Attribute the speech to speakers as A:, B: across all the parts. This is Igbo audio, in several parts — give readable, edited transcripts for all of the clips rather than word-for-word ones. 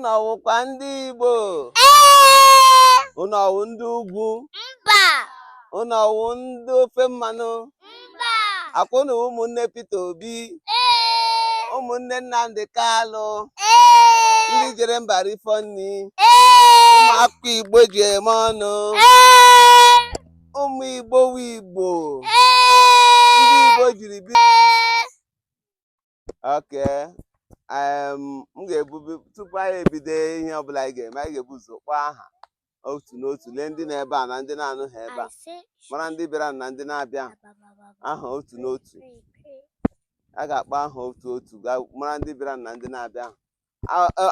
A: unu ọwụkwa ndị Igbo? Unu ọwụ ndị ugwu?
B: Mba.
A: Unu ọwụ ndị ofe mmanụ?
B: Mba.
A: Akwa unu ụmụnne Peter Obi? Ụmụnne Nnamdi Kalụ? Ndị jere mbara Ifeanyi? Ụmụaka Igbo ji eme ọnụ? Ụmụ Igbo wigbo? Ndị Igbo jiri bi? Okay. M ga-ebubi tupu anyị ebido ihe ọbụla anyị ga-eme, anyị ga-ebu ụzọ kpọọ aha otu n'otu, lee ndị na-ebe a na ndị na-anụghị ebe a, mara ndị bịara na ndị na-abịa aha otu n'otu. A ga-akpọ aha otu otu mara ndị bịara na ndị na-abịa.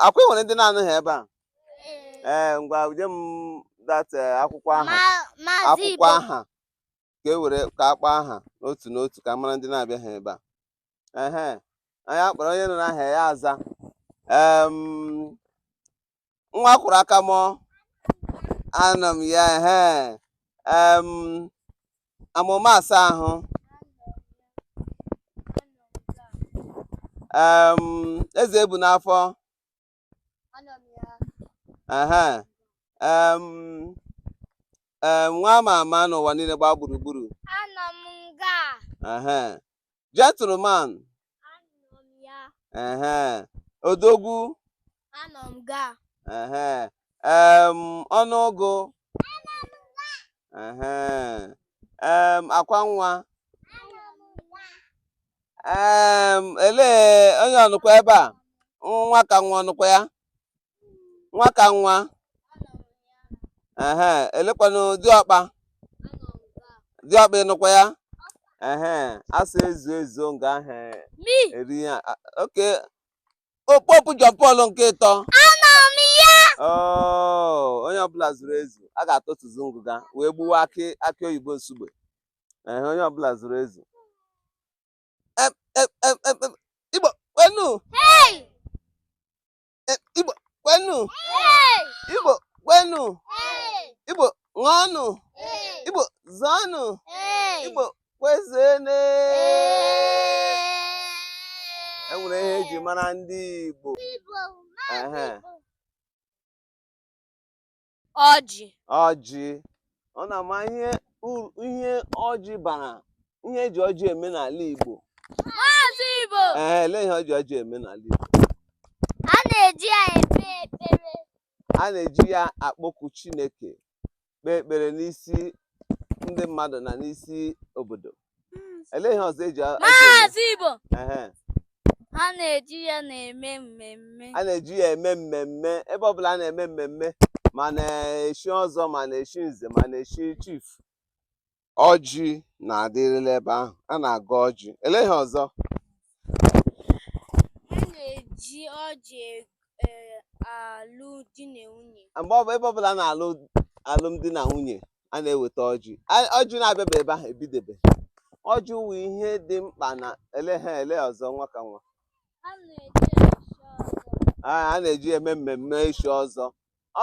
A: Akwa nwere ndị na-anụghị ebe a? Ngwa je m akwụkwọ aha ka e were ka akpọ aha otu n'otu ka mara ndị na-abịaghị ebe a. Anyị akpọrọ onye nọ n'aha ya aza. Nwa kwụrụ aka mụọ, anọ m ya. Amụma asa ahụ. Eze ebu n'afọ. Nwa ama ama n'ụwa niile gbaa gburugburu. Gentleman. Odogwu. Ọnụụgụ. Akwa nwa. Elee onye ọnụkwa ebe a? Nwa ka nwa ọnụkwa ya? Nwa ka nwa. Elekwanụ diọkpa? Diọkpa ịnụkwa ya? Asa ezo nga ahụ eri ya. Oke. Popu John Paul nke ịtọ. Onye ọbụla zuru ezu, a ga-atụtụzi ngụga wee gbuwa akị oyibo nsugbe. Onye ọbụla zuru ezu. Igbo kwenu. Igbo kwenu. Igbo kwenu. Igbo ṅụọnụ. Igbo zọọnụ. Igbo kwezene. Enwere ihe eji mara ndị Igbo. Ọjị. Ọ na-ama ihe ọjị bara, ihe eji ọjị eme n'ala Igbo. Elee ihe ọjị eme n'ala Igbo?
B: A na-eji ya ekpe ekpere.
A: A na-eji ya akpọku Chineke, kpee ekpere n'isi ndị mmadụ na n'isi obodo. Elee ihe ọzọ eji
B: Igbo? A na-eji ya na-eme mmemme.
A: A na-eji ya eme mmemme. Ebe ọbụla a na-eme mmemme, ma na-echi ọzọ, ma na-echi nze, ma na-echi chief, ọjị na-adịrịla ebe ahụ. A na-agọ ọjị. Elee ihe ọzọ?
B: A na-eji ọjị alụ di na nwunye.
A: Ebe ọbụla a na-alụ alụmdi na nwunye, a na-eweta ọjị. Ọjị na-abịaba ebe ahụ ebidebe. Ọjị wụ ihe dị mkpa na ele ọzọ nwa ka nwa. A na-eji eme mmemme ichi ọzọ.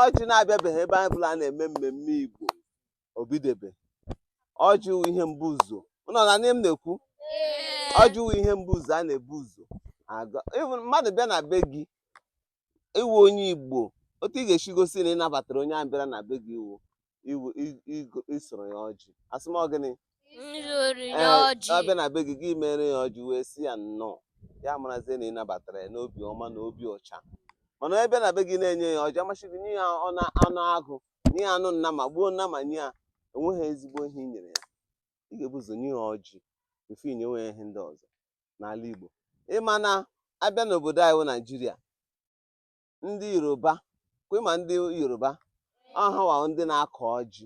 A: Ọjị na-abịabeghị ebe ọbụla a na-eme mmemme Igbo obidebe. Ọjị wụ ihe mbụzọ. Ụnọ na nne m na-ekwu? Ọjị wụ ihe mbụzọ a na-ebu ụzọ aga. Mmadụ bịa na be gị iwu onye Igbo, otu ị ga-esi gosi na ị nabatara onye ahụ bịara na be gị isoro ya ọjị. Asụmọgịnị? Ọ bịa na be gị, gị mere ya ọjị wee si ya nnọọ, ya marazie na ị nabatara ya n'obi ọma na obi ọcha. Mana onye bịa na be gị na-enye ya ọjị, amasịghị nye ya anụ agụ, nye ya anụ nnama, gbuo nnama, nye ya, enweghị ezigbo ihe i nyere ya. Ị ga-ebu ụzọ nye ya ọjị tupu i nyewe ya ihe ndị ọzọ n'ala Igbo. Ịma na abịa n'obodo anyị bụ Naijiria, ndị Yoruba, kwema ndị Yoruba ọhawa ndị na-akọ ọjị.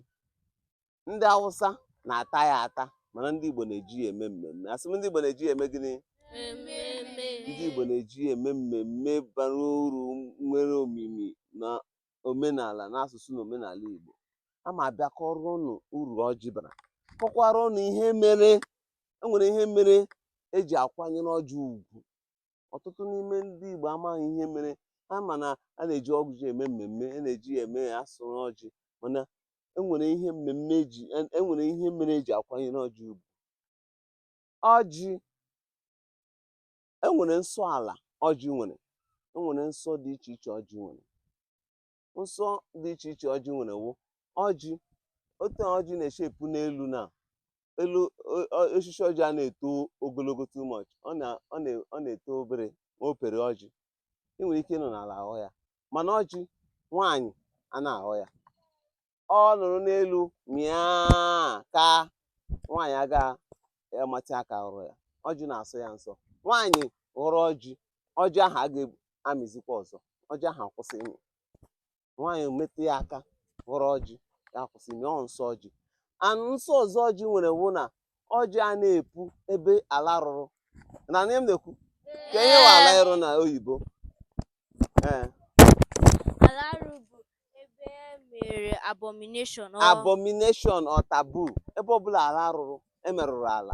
A: Ndị Hausa na-ata ya ata, mana ndị Igbo na-eji ya eme mmemme. Asị m ndị Igbo na-eji ya eme gịnị? Ndị Igbo na-eji ya eme mmemme bara uru, nwere omimi na omenala na asụsụ na omenala Igbo. A ma abịa kọrọ ụnụ uru ọjị bara, kọkwara ụnụ ihe mere. Enwere ihe mere eji akwanyere ọjị ugwu. Ọtụtụ n'ime ndị Igbo amaghị ihe mere. Ha ma na a na-eji ọjị eme mmemme, a na-eji ya eme asụrụ ọjị, mana enwere ihe mere eji akwanyere ọjị ugwu. Ọjị enwere nsọ ala ọjị nwere. Enwere nsọ dị iche iche ọjị nwere. nsọ dị iche iche ọjị nwere wụ ọjị otu ọjị na-eshepu n'elu na elu osisi ọjị a na-eto ogologo too much ọ na-eto obere ma o pere ọjị ị nwere ike ịnọ n'ala ahụ ya mana ọjị nwaanyị a na-ahụ ya ọ nụrụ n'elu mịa ka nwaanyị agaghị amatị aka hụrụ ya ọjị na-asọ ya nsọ nwaanyị hụrụ ọjị ahụ aga-amịzikwa ọzọ ọjị ahụ akwụsị ịmị nwaanyị metụ ya aka hụrụ ọjị ya akwụsị ịmị ọ nsọ ọjị nsọ ọzọ ọjị nwere wụ na ọjị a na-epu ebe ala rụrụ na ihe m na-ekwu ka ihe wa ala ịrụ na oyibo
B: ala arụ bụ ebe mere
A: abomination or taboo ebe ọbụla ala rụrụ emerụrụ ala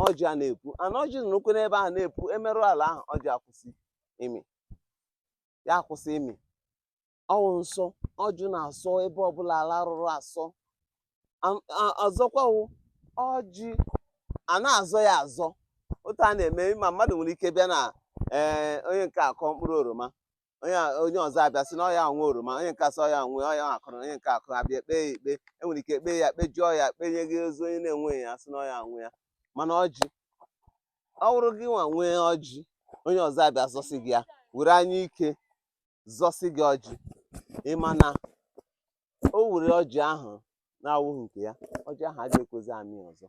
A: ọjị a na-epu ana ọjị nụrụkwe n'ebe ahụ na-epu emerụ ala ahụ ọjị akwụsị ịmị ya akwụsị ịmị ọwụ nsọ ọjị na-asọ ebe ọbụla ala rụrụ asọ ọzọkwa wụ ọjị a na-azọ ya azọ otu a na-eme ma mmadụ nwere ike bịa na onye nke akọ mkpụrụ oroma onye ọzọ abịa sị na ọya nwe oroma onye nke asị ọya nwe ọya akọrọ onye nke akọ abịa kpee ya ikpe enwere ike kpee ya kpejụọ ya kpenye gị ozu onye na-enweghị ya sị na ọya nwe ya mana ọjị ọ bụrụ gị nwa nwee ọjị onye ọzọ abịa zọsị gị ya were anya ike zọsị gị ọjị ịma na o were ọjị ahụ na-awụghị nke ya ọjị ahụ agaghị ekwezi amị ọzọ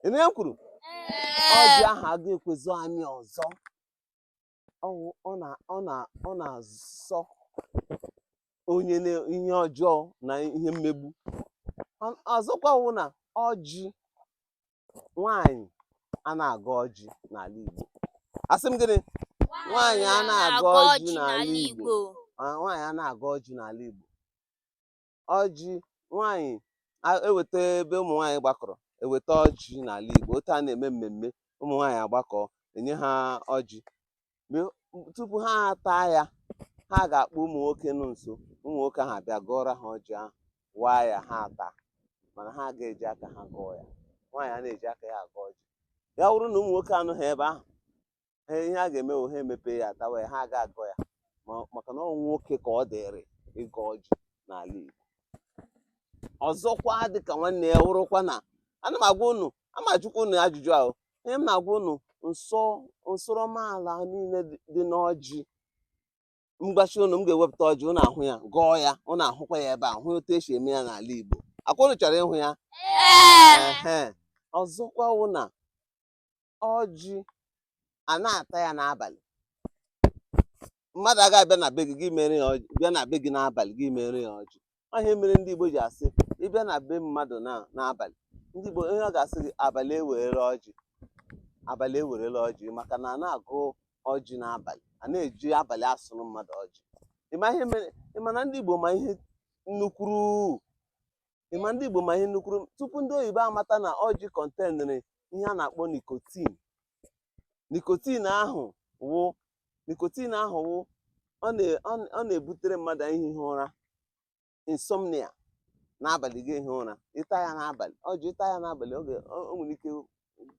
A: ịnụ ya kwuru ọjị ahụ agaghị ekwezi amị ọzọ ọ na-asọ onye ihe ọjọọ na ihe mmegbu ọzọkwa wụ na ọjị nwaanyị a na-agọ ọjị n'ala Igbo asị m gịnị nwaanyị a na-agọ ọjị n'ala Igbo nwaanyị a na-agọ ọjị n'ala Igbo ọjị nwaanyị eweta ebe ụmụ nwaanyị gbakọrọ eweta ọjị n'ala Igbo otu a na-eme mmemme ụmụ nwaanyị agbakọ enye ha ọjị tupu ha taa ya ha ga-akpọ ụmụ nwoke nọ nso ụmụ nwoke ahụ abịa gọọrọ ha ọjị ahụ waa ya ha ata mana ha ga-eji aka ha gọọ ya nwaanyị a na-eji aka ya agọ ọjị ya wụrụ na ụmụ nwoke anụghị ebe ahụ ihe a ga-eme ha emepe ya atawa ya ha ga-agọ ya maka na ọ nwoke ka ọ dịrị ịgọ ọjị n'ala Igbo ọzọkwa dịka nwanne ya wụrụkwa na ana m agwa unu amajụkwa unu ajụjụ ahụ ihe m na-agwa unu nsọrọmala niile dị n'ọjị mgbachi unu m ga-ewepụta ọjị unu ahụ ya gọọ ya unu ahụkwa ya ebe a hụ otu esi eme ya n'ala Igbo akwa unu chọrọ ịhụ ya ọzọkwa wụ na ọjị a na-ata ya n'abalị mmadụ agaghị abịa na be gị mere ya ọjị bịa na be gị n'abalị gị mere ya ọjị ihe mere ndị Igbo ji asị ịbịa na be mmadụ n'abalị ndị Igbo ihe ọ ga-asị gị abalị ewerela ọjị maka na a na-agụ ọjị n'abalị a na-eji abalị asụrụ mmadụ ọjị ịma na ndị Igbo ma ihe nnukwuru tupu ndị oyibo amata na ọjị kọntenịrị ihe a na-akpọ nikotin ahụ wụ ọ na-ebutere mmadụ ihi ụra insomnia n'abalị gị ihi ụra ịta ya n'abalị ọjị ịta ya n'abalị o nwere ike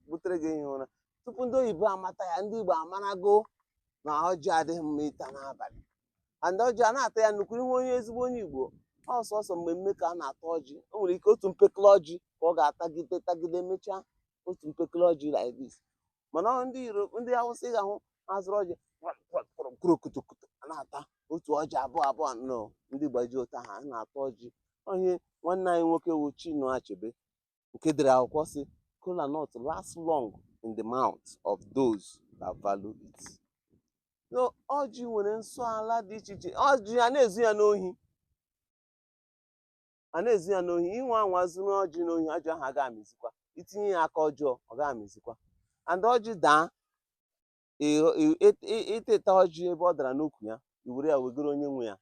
A: butere gị ihi ụra tupu ndị oyibo amata ya ndị Igbo amarago na ọjị adịghị mma ịta n'abalị and ọjị a na-ata ya nnukwu ihe onye ezigbo onye Igbo ọsọsọ mmemme ka a na-ata ọjị o nwere ike otu mpekele ọjị ka ọ ga-atagide mechaa otu mpekele ọjị like this mana ndị Hausa ị ga-ahụ azụrụ ọjị kurokutokuto a na-ata otu ọjị abụọ nọ ndị gbaji ụta ha na-ata ọjị onye nwanne anyị nwoke wụ Chinua Achebe nke dere akwụkwọ si kola nut last long in the mouth of those that value it. So ọjị nwere nsọ ala dị iche iche ọjị a na-ezu ya n'ohi inwe anwa zuru ọjị n'ohi ọjị ahụ agaghị amịzikwa itinye ya aka ọjọọ ọ gaghị amịzikwa and ọjị daa iteta ọjị ebe ọ dara n'ukwu ya iwere ya wegoro onye nwe ya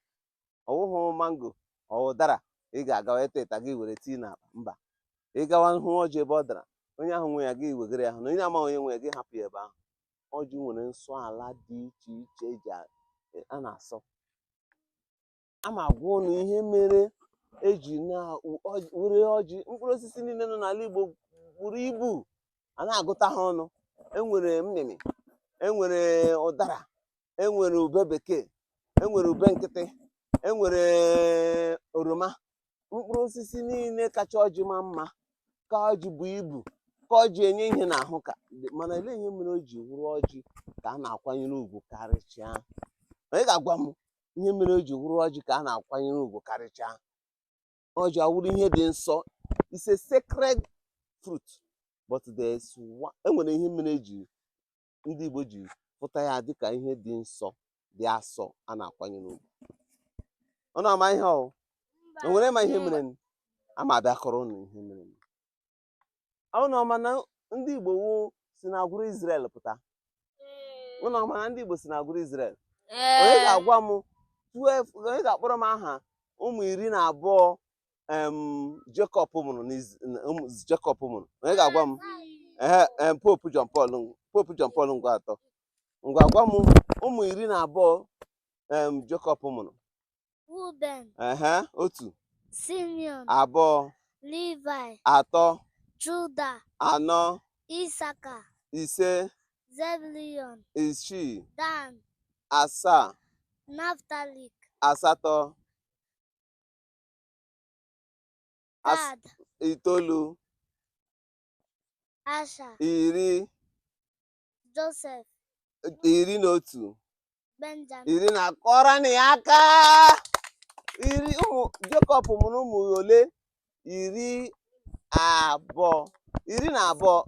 A: ọwụhụ mango ọwụdara ị ga-agawa eteta gị were tii n'akpa mba ị gawa hụ ọjị ebe ọ dara onye ahụ nwe ya gị wegoro ya hụ na onye amaghị onye nwe ya gị hapụ ya ebe ahụ ọjị nwere nsọ ala dị iche iche a na-asọ ama agwa ụnụ ihe mere eji were ọjị mkpụrụ osisi niile nọ n'ala Igbo buru ibu a na-agụta ha ọnụ enwere mmịmị enwere ụdara enwere ube bekee enwere ube nkịtị enwere oroma, mkpụrụ osisi niile kacha ọjị ma mma, ka ọjị bụ ibu, ka ọjị enye ihe n'ahụ, ka mana ele ihe mere o ji wụrụ ọjị ka a na-akwanyere ugwu karịchaa. Onye ga-agwa m ihe mere o ji wụrụ ọjị ka a na-akwanyere ugwu karịchaa? Ọjị awụrụ ihe dị nsọ, it's a sacred fruit, but enwere ihe mere ndị Igbo ji pụta ya dịka ihe dị nsọ, dị asọ a na-akwanyere ugwu. Ọ na-ama ihe o nwere ma ihe mere ama abịa kọrọ ụnụ ihe mere. Ọ na-ama na ndị Igbo si n'agbụrụ Israel pụta. Ụnụ ọma na ndị Igbo si n'agbụrụ Israel. Onye ga-agwa m 12, onye ga-akpọrọ m aha ụmụ 12 Jekọb mụrụ, Jekọb mụrụ. Onye ga-agwa m? Pope John Paul ngwa atọ. Ngwa gwa m ụmụ 12 Jekọb mụrụ.
B: Ruben.
A: Otu.
B: Simeon.
A: Abụọ.
B: Levi.
A: Atọ.
B: Juda.
A: Anọ.
B: Isaka.
A: Ise.
B: Zebulon.
A: Isii.
B: Dan.
A: Asaa.
B: Naphtali.
A: Asatọ.
B: Gad.
A: Itoolu.
B: Asha.
A: Iri.
B: Joseph.
A: 11.
B: Benjamin.
A: Na akọrọ na ya aka. Ụmụ Jekọb mụrụ ụmụ ole? 12. 12.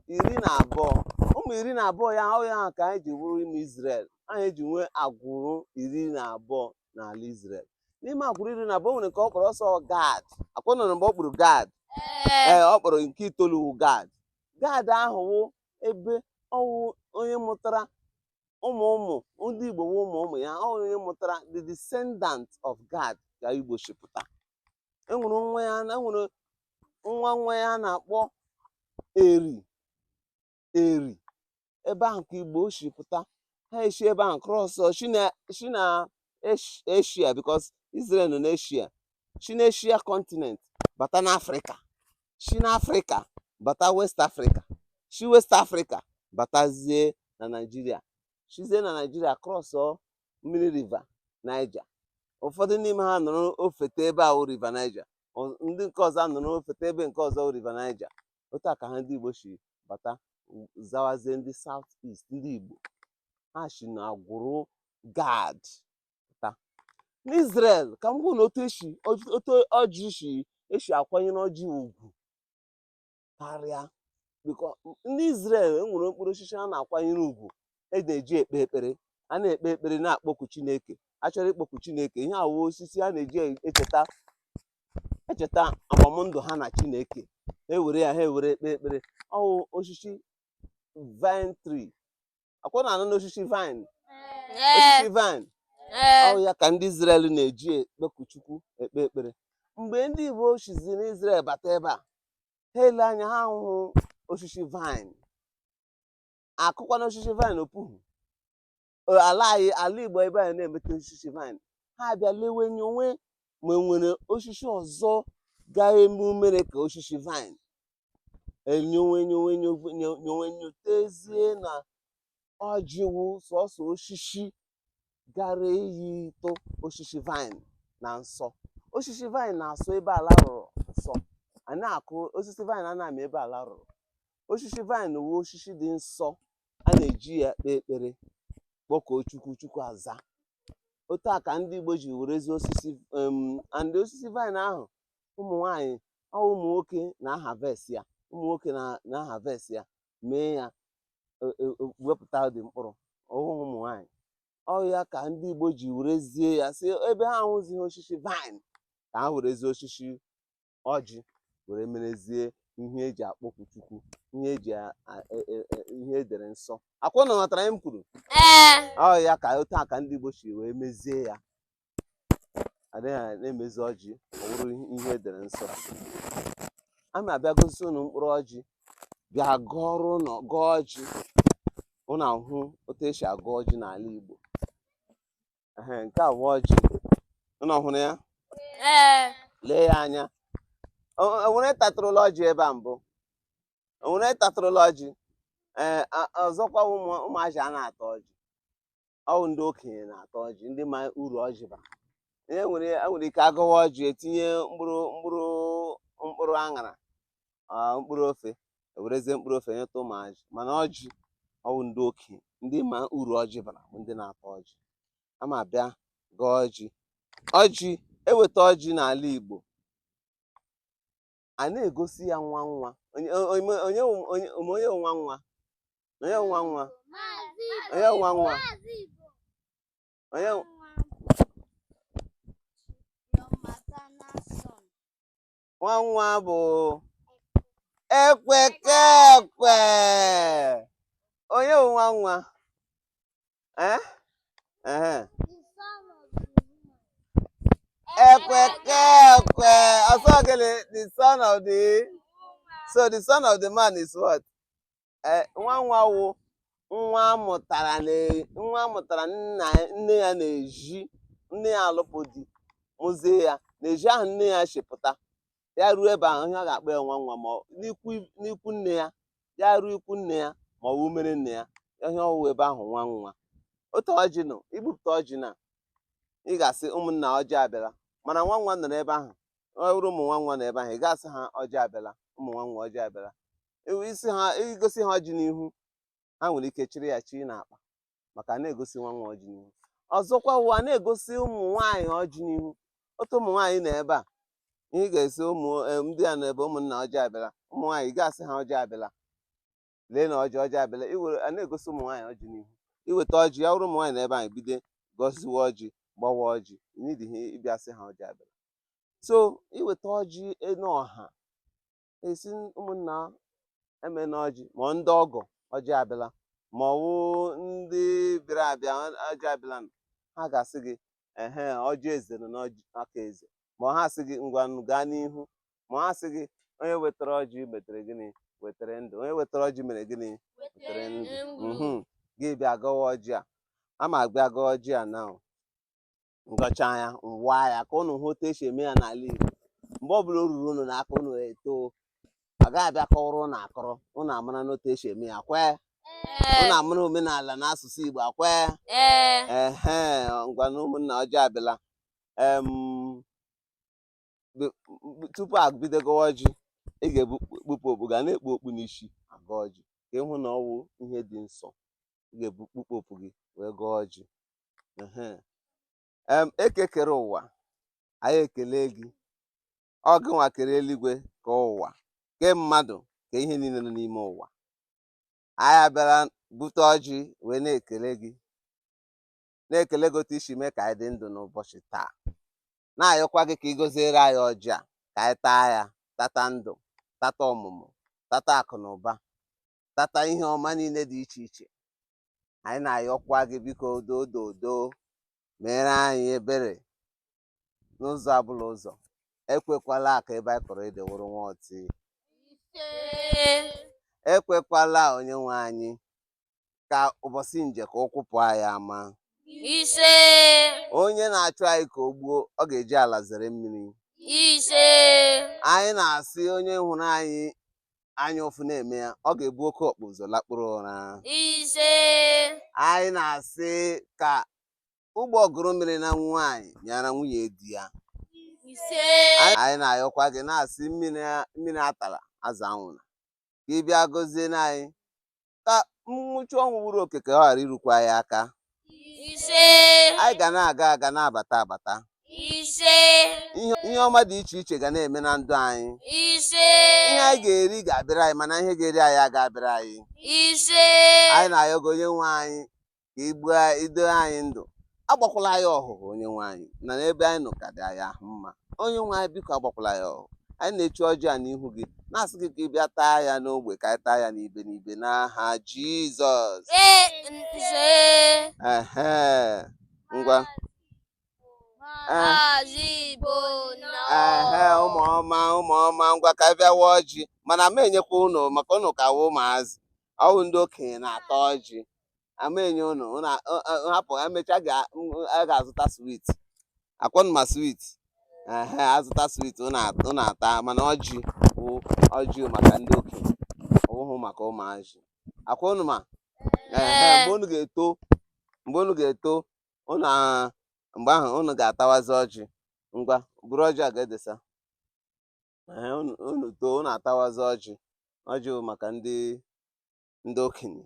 A: Ụmụ 12 ya ahụ ya ka anyị ji wụrụ ime Israel. Anyị ji nwee agwụrụ 12 n'ala Israel. N'ime agwụrụ 12 nwere nke ọ kpọrọ ọsọ Gad. Akwụnọrọ mgbe ọ kpụrụ Gad. Ọ kpọrọ nke 9 Gad. Gad ahụ wụ ebe ọwụ onye mụtara ụmụ ndị Igbo wụ ụmụ ya. Ọ onye mụtara the descendant of Gad ka Igbo shipụta. Enwere nwa ya na-akpọ Eri. Ebe ahụ ka Igbo shipụta. Ha eshi ebe ahụ cross shi na Asia, because Israel nọ n'Asia. Shi na Asia continent bata n'Africa. Shi na Africa bata West Africa. Shi West Africa batazie na Nigeria. Shizie na Nigeria cross mmiri river Niger. Ụfọdụ n'ime ha nọrọ ofete ebe ahụ river Niger. Ndị nke ọzọ nọrọ ofete ebe nke ọzọ river Niger. Otu a ka ha ndị Igbo shi bata zawazie ndị South East. Ndị Igbo ha shi na agbụrụ Gad pụta. N'Israel ka m gwụ na otu ọjị shi eshi akwanyere ọjị ugwu karịa. Because ndị Israel enwere mkpụrụ osisi a na-akwanyere ugwu na-eji ekpe ekpere. A na-ekpe ekpere na-akpọku Chineke. A chọrọ ịkpọku Chineke, ihe awụ osisi a na-eji echeta agbamndụ ha na Chineke. Ha ewere ekpe ekpere. Ọwụ osisi vine tree. Akwụ na-anụ n'osisi vine. Osisi vine. Ọ ya ka ndị Israel na-eji ekpeku Chukwu ekpe ekpere. Mgbe ndị Igbo shizi n'Israel bata ebe a, ha ele anya ha hụ osisi vine. Akụkwana osisi vine opuhu. Ala Igbo ebe anyị na-emeta osisi vine. Ha abịa lewenye onwe ma enwere osisi ọzọ ga-eme umere ka osisi vine. Enyotezie na ọjịwụ sọsọ osisi gara eyi ito osisi vine na nsọ. Osisi vine na-asọ ebe ala rụrụ nsọ. A na-akụ osisi vine a na-amị ebe ala rụrụ. Osisi vine wụ osisi dị nsọ a na-eji ya ekpe ekpere, kpọkuo Chukwu aza. Otu a ka ndị Igbo ji werezi osisi and osisi vine ahụ ụmụ nwanyị ụmụ nwoke na-harvest ya. Ụmụ nwoke na-harvest ya, mee ya wepụta dị mkpụrụ. Ụmụ nwanyị ọ ya ka ndị Igbo ji werezie ya si ebe ha ahụzighị osisi vine ka ha werezie osisi ọjị were merezie ihe eji akpọku Chukwu, ihe edere nsọ. Akwụna ghọtara ihe m kwuru? Ọ ya ka otu a ka ndị Igbo si wee mezie ya. Adịghị na-emezi ọjị ọ bụrụ ihe edere nsọ. Ama abịa gosi unu mkpụrụ ọjị, bịa gọọrọ ụnọ gọọ ọjị. Unu ahụ otu esi agọ ọjị n'ala Igbo. Nke a bụ ọjị. Unu hụrụ ya? Lee ya anya. Onwere tatụrụla ọjị ebe a mbụ? Onwere tatụrụla ọjị? Ọzọkwa ụmụazị a na-ata ọjị. Ọ bụ ndị okenye na-ata ọjị, ndị ma uru ọjị bara. enwere ike agụwa ọjị etinye mkpụrụ aṅara mkpụrụ ofe ewerezie mkpụrụ ofe nyeta ụmụazị, mana ọjị ọwụ ndị okenye ndị ma uru ọjị bara bụ ndị na-ata ọjị. Ama abịa gọọ ọjị eweta ọjị n'ala Igbo a na-egosi ya nwa onye nwa bụ Ekwekekwe. Onye bụ nwa Ekwekekwe. The son of the so the son of the man is what? Nwa wụ nwa amụtara nne ya na-eji, nne ya alụpụ di mụzie ya na-eji ahụ nne ya chepụta ya ruo ebe ahụ ihe a ga-akpọ ya nwa ma n'ikwu nne ya ya ruo ikwu nne ya ma ọ bụ umere nne ya ihe ọwụwa ebe ahụ nwa. Otu ọjị nọ igbupụta ọjị na ị ga-asị ụmụnna ọjị abịala, mana nwa nọrọ ebe ahụ ọrụ ụmụ nwa nọ ebe ahụ ị ga-asị ha ọjị abịala, ụmụ nwa ọjị abịala. Isi ha igosi ha ọjị n'ihu ha nwere ike chịrị ya chi n'akpa maka na-egosi nwa ọjị n'ihu. Ọzọkwa ụwa na-egosi ụmụ nwaanyị ọjị n'ihu. Otu ụmụ nwaanyị nọ ebe a ihe ga-esi ndị a na ebe ụmụnna ọjị abịala, ụmụ nwaanyị ga-asị ha ọjị abịala, lee na ọjị abịala. A na-egosi ụmụ nwaanyị ọjị n'ihu. Iweta ọjị ya wụrụ ụmụ nwaanyị n'ebe ahụ bido gọziwa ọjị gbawa ọjị n'ihi ịbịa sị ha ọjị abịala. So iweta ọjị n'ọha esi ụmụnna eme n'ọjị ma ndị ọgọ ọjị abịala ma ọ wụ ndị bịara abịa ọjị abịala, ha ga-asị gị ọjị eze nọ n'aka eze, ma ha sị gị ngwanụ gaa n'ihu, ma ha sị gị onye wetara ọjị metere gịnị? Wetara ndụ. Onye wetara ọjị mere gịnị? Wetara ndụ. Gị bịa gọwa ọjị a. Ama abịa gọọ ọjị a na ngọcha ya ngwa ya ka ụnụ hụ otu esi eme ya n'ala Igbo. Mgbe ọbụla o ruru ụnụ n'aka ụnụ eto ọ gaghị abịa kọwara ụnụ akọrọ, ụnụ amara n'otu esi eme ya kwee, ụnụ amara omenala na asụsụ Igbo akwee. Ngwanụ ụmụnna ọjị abịala. Tupu abido gọwa ọjị ị ga-ekpupụ okpu, ga na-ekpu okpu n'isi aga ọjị ka ịhụ na ọ wụ ihe dị nsọ. Ị ga-ekpupụ okpu gị wee gọọ ọjị. Ekekere ụwa anyị ekele gị, ọ gị nwa kere eluigwe ka ụwa ke mmadụ ka ihe niile nọ n'ime ụwa. Anyị abịara bute ọjị wee na-ekele gị otu isi mee ka anyị dị ndụ n'ụbọchị taa, na-ayọkwa gị ka ị gọziere anyị ọjị a ka anyị taa ya, tata ndụ, tata ọmụmụ, tata akụ na ụba, tata ihe ọma niile dị iche iche. Anyị na-ayọkwa gị biko dododo mere anyị ebere n'ụzọ abụla ụzọ. Ekwekwala ka ebe anyị kọrọ ede wụrụ nwa ọtị. Ekwekwala onye nwe anyị ka ụbọchị nje ka ụkwụ pụọ anyị ama. Onye na-achụ anyị ka o gbuo ọ ga-eji ala zere mmiri. Anyị na-asị onye hụrụ anyị anya ụfụ na-eme ya ọ ga-ebu oke ọkpụ ụzọ lakpụrụ ụra. Anyị na-asị ka ụgbọ ọgụrụ mmiri na nwaanyị nyara nwunye di ya. Anyị na-ayọkwa gị na-asị mmiri atara aza anwụna ka ị bịa gọzie anyị ka nwụchi ọnwụ gburu oke ka ọ ghara irukwa anyị aka. Anyị ga na-aga na-abata. Ihe ọma dị iche iche ga na-eme na ndụ anyị. Ihe anyị ga-eri ga-abịara anyị, mana ihe ga-eri anyị aga-abịara anyị. Anyị na-ayọgo onye nwe anyị ka ido anyị ndụ, agbakwala anyị ọhụhụ onye nwe anyị, na n'ebe anyị nọ ka dị anyị ahụ mma. Onye nwe anyị biko agbakwala anyị ọhụhụ. Anyị na-echi ọjị a n'ihu gị na-asị gị ka ị bịa taa ya n'ogbe ka anyị taa ya n'ibe n'aha Jizọs. Ngwa ụmụ ọma ngwa ka anyị bịawa ọjị, mana ama enyekwa ụnụ maka ụnụ ka wụ ụmụazị, ọwụ ndị okenye na-ata ọjị. Ama enye ụnụ hapụ emechaa a ga-azụta swit akwọnụ ma swit azụta swit ụnụ ata, mana ọjị bụ ọjị maka ndị okenye, ọwụhụ maka ụmụazị. Akwa ụnụ ma mgbe ụnụ ga-eto ụnụ mgbe ahụ unu ga-atawazi ọjị. Ngwa buru ọjị a ga-edesa. Unu too unu atawazi ọjị. Ọjị bụ maka ndị okenye.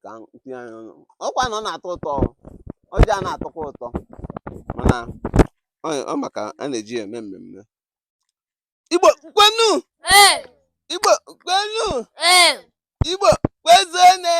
A: Ka tinye anya ọnụ. Ọkwa na ọ na-atọ ụtọ. Ọjị a na-atọkwa ụtọ. Mana ọ maka a na-eji eme mmemme. Igbo kwenu! Igbo kwenu! Igbo kwezone!